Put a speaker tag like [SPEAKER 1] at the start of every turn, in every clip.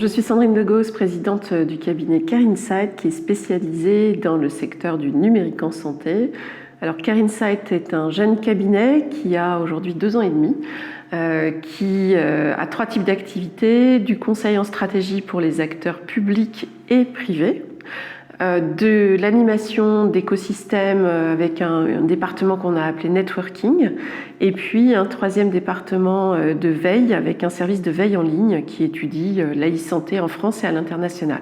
[SPEAKER 1] Je suis Sandrine Degausse, présidente du cabinet CareInsight, qui est spécialisé dans le secteur du numérique en santé. Alors CareInsight est un jeune cabinet qui a aujourd'hui 2 ans et demi, qui a 3 types d'activités: du conseil en stratégie pour les acteurs publics et privés, de l'animation d'écosystèmes avec un département qu'on a appelé networking, et puis un 3e département de veille avec un service de veille en ligne qui étudie l'e-santé en France et à l'international.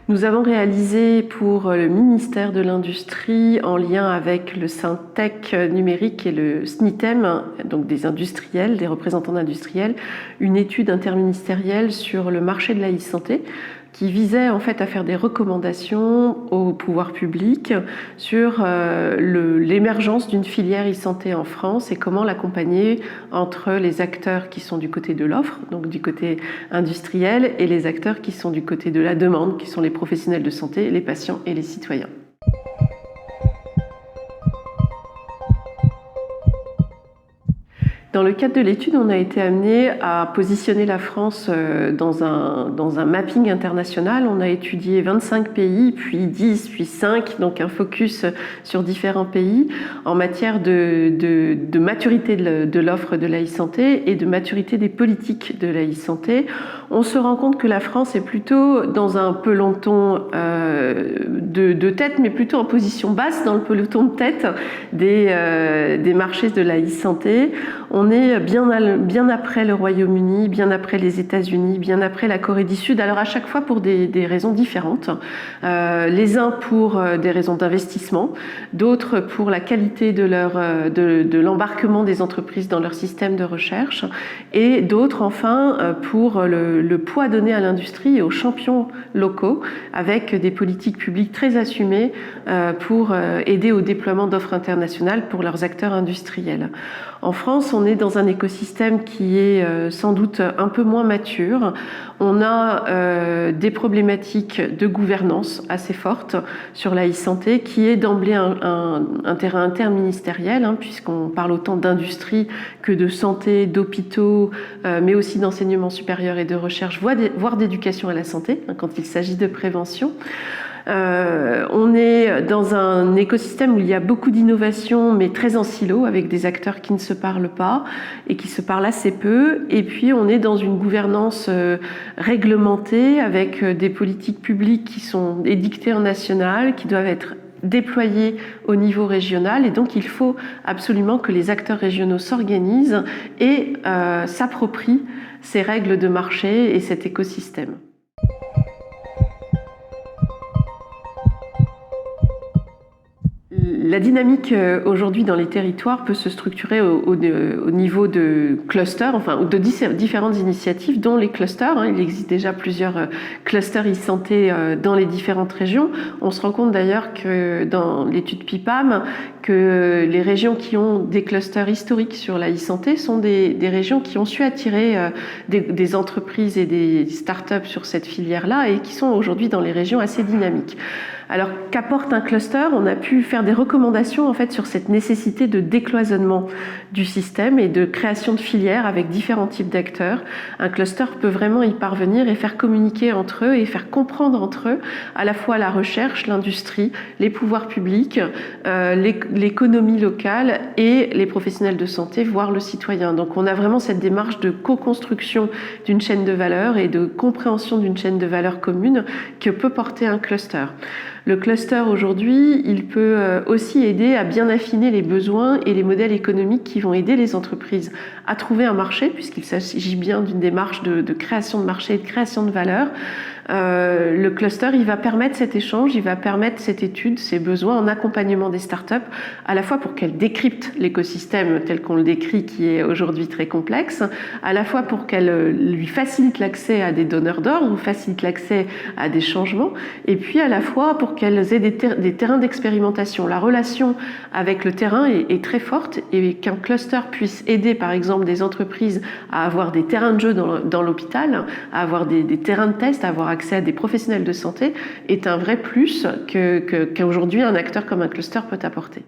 [SPEAKER 1] Nous avons réalisé pour le ministère de l'Industrie, en lien avec le Syntec numérique et le SNITEM, donc des industriels, des représentants d'industriels, une étude interministérielle sur le marché de l'e-santé qui visait en fait à faire des recommandations au pouvoir public sur l'émergence d'une filière e-santé en France et comment l'accompagner entre les acteurs qui sont du côté de l'offre, donc du côté industriel, et les acteurs qui sont du côté de la demande, qui sont les professionnels de santé, les patients et les citoyens. Dans le cadre de l'étude, on a été amené à positionner la France dans un mapping international. On a étudié 25 pays, puis 10, puis 5, donc un focus sur différents pays en matière de maturité de l'offre de l'e-santé et de maturité des politiques de l'e-santé. On se rend compte que la France est plutôt dans un peloton de tête, mais plutôt en position basse dans le peloton de tête des marchés de l'e-santé. On est bien après le Royaume-Uni, bien après les États-Unis, bien après la Corée du Sud, alors à chaque fois pour des raisons différentes. Les uns pour des raisons d'investissement, d'autres pour la qualité de l'embarquement des entreprises dans leur système de recherche, et d'autres enfin pour le poids donné à l'industrie et aux champions locaux, avec des politiques publiques très assumées pour aider au déploiement d'offres internationales pour leurs acteurs industriels. En France, on est dans un écosystème qui est sans doute un peu moins mature. On a des problématiques de gouvernance assez fortes sur l'e-santé, qui est d'emblée un terrain interministériel, puisqu'on parle autant d'industrie que de santé, d'hôpitaux, mais aussi d'enseignement supérieur et de recherche, voire d'éducation à la santé, quand il s'agit de prévention. On est dans un écosystème où il y a beaucoup d'innovation, mais très en silo, avec des acteurs qui ne se parlent pas et qui se parlent assez peu. Et puis on est dans une gouvernance réglementée, avec des politiques publiques qui sont édictées en national, qui doivent être déployées au niveau régional. Et donc il faut absolument que les acteurs régionaux s'organisent et s'approprient ces règles de marché et cet écosystème. La dynamique aujourd'hui dans les territoires peut se structurer au niveau de clusters, ou de différentes initiatives, dont les clusters. Il existe déjà plusieurs clusters e-santé dans les différentes régions. On se rend compte d'ailleurs que dans l'étude PIPAM, que les régions qui ont des clusters historiques sur la e-santé sont des régions qui ont su attirer des entreprises et des startups sur cette filière-là et qui sont aujourd'hui dans les régions assez dynamiques. Alors qu'apporte un cluster? On a pu faire des recommandations en fait sur cette nécessité de décloisonnement du système et de création de filières avec différents types d'acteurs. Un cluster peut vraiment y parvenir et faire communiquer entre eux et faire comprendre entre eux à la fois la recherche, l'industrie, les pouvoirs publics, l'économie locale et les professionnels de santé, voire le citoyen. Donc on a vraiment cette démarche de co-construction d'une chaîne de valeur et de compréhension d'une chaîne de valeur commune que peut porter un cluster. Le cluster aujourd'hui, il peut aussi aider à bien affiner les besoins et les modèles économiques qui vont aider les entreprises à trouver un marché, puisqu'il s'agit bien d'une démarche de création de marché et de création de valeur. Le cluster, il va permettre cet échange, il va permettre cette étude, ces besoins en accompagnement des startups, à la fois pour qu'elles décryptent l'écosystème tel qu'on le décrit, qui est aujourd'hui très complexe, à la fois pour qu'elles lui facilitent l'accès à des donneurs d'ordre, ou facilitent l'accès à des changements, et puis à la fois pour qu'elles aient des terrains d'expérimentation. La relation avec le terrain est très forte, et qu'un cluster puisse aider par exemple des entreprises à avoir des terrains de jeu dans l'hôpital, à avoir des terrains de test, à avoir accès à des professionnels de santé, est un vrai plus qu'aujourd'hui un acteur comme un cluster peut apporter.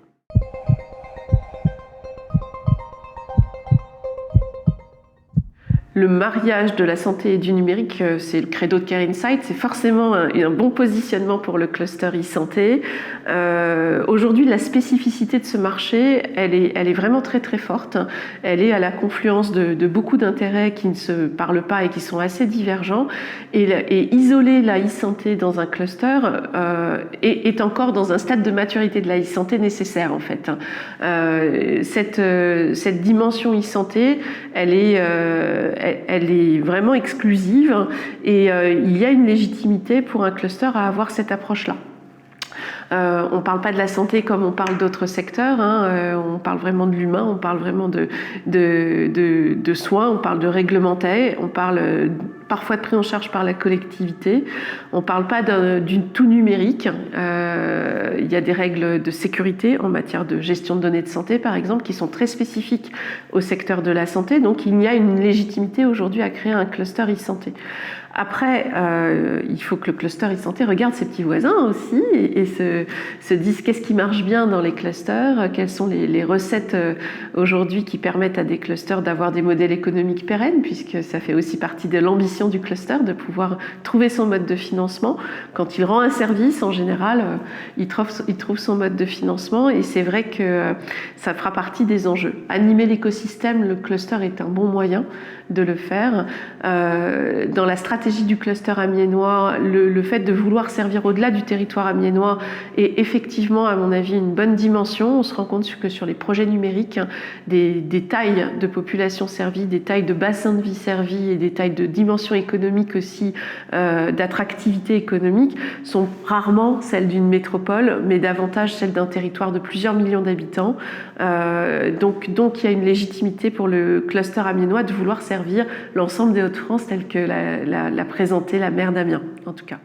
[SPEAKER 1] Le mariage de la santé et du numérique, c'est le credo de Care Insight, c'est forcément un bon positionnement pour le cluster e-santé. Aujourd'hui, la spécificité de ce marché, elle est vraiment très très forte. Elle est à la confluence de beaucoup d'intérêts qui ne se parlent pas et qui sont assez divergents. Et isoler la e-santé dans un cluster est encore dans un stade de maturité de la e-santé nécessaire en fait. Cette dimension e-santé, elle est vraiment exclusive et il y a une légitimité pour un cluster à avoir cette approche-là. On ne parle pas de la santé comme on parle d'autres secteurs, on parle vraiment de l'humain, on parle vraiment de soins, on parle de réglementaire, on parle parfois de prise en charge par la collectivité. On ne parle pas du tout numérique. Il y a des règles de sécurité en matière de gestion de données de santé, par exemple, qui sont très spécifiques au secteur de la santé. Donc, il y a une légitimité aujourd'hui à créer un cluster e-santé. Après, il faut que le cluster e-santé regarde ses petits voisins aussi et se dise qu'est-ce qui marche bien dans les clusters, quelles sont les recettes aujourd'hui qui permettent à des clusters d'avoir des modèles économiques pérennes, puisque ça fait aussi partie de l'ambition du cluster de pouvoir trouver son mode de financement. Quand il rend un service, en général, il trouve son mode de financement et c'est vrai que ça fera partie des enjeux. Animer l'écosystème, le cluster est un bon moyen de le faire. Dans la stratégie du cluster amiénois, le fait de vouloir servir au-delà du territoire amiénois est effectivement, à mon avis, une bonne dimension. On se rend compte que sur les projets numériques, des tailles de population servies, des tailles de bassins de vie servis et des tailles de dimension économique aussi, d'attractivité économique, sont rarement celles d'une métropole, mais davantage celles d'un territoire de plusieurs millions d'habitants. Donc il y a une légitimité pour le cluster amiénois de vouloir servir l'ensemble des Hauts-de-France tel que l'a présenté la maire d'Amiens, en tout cas.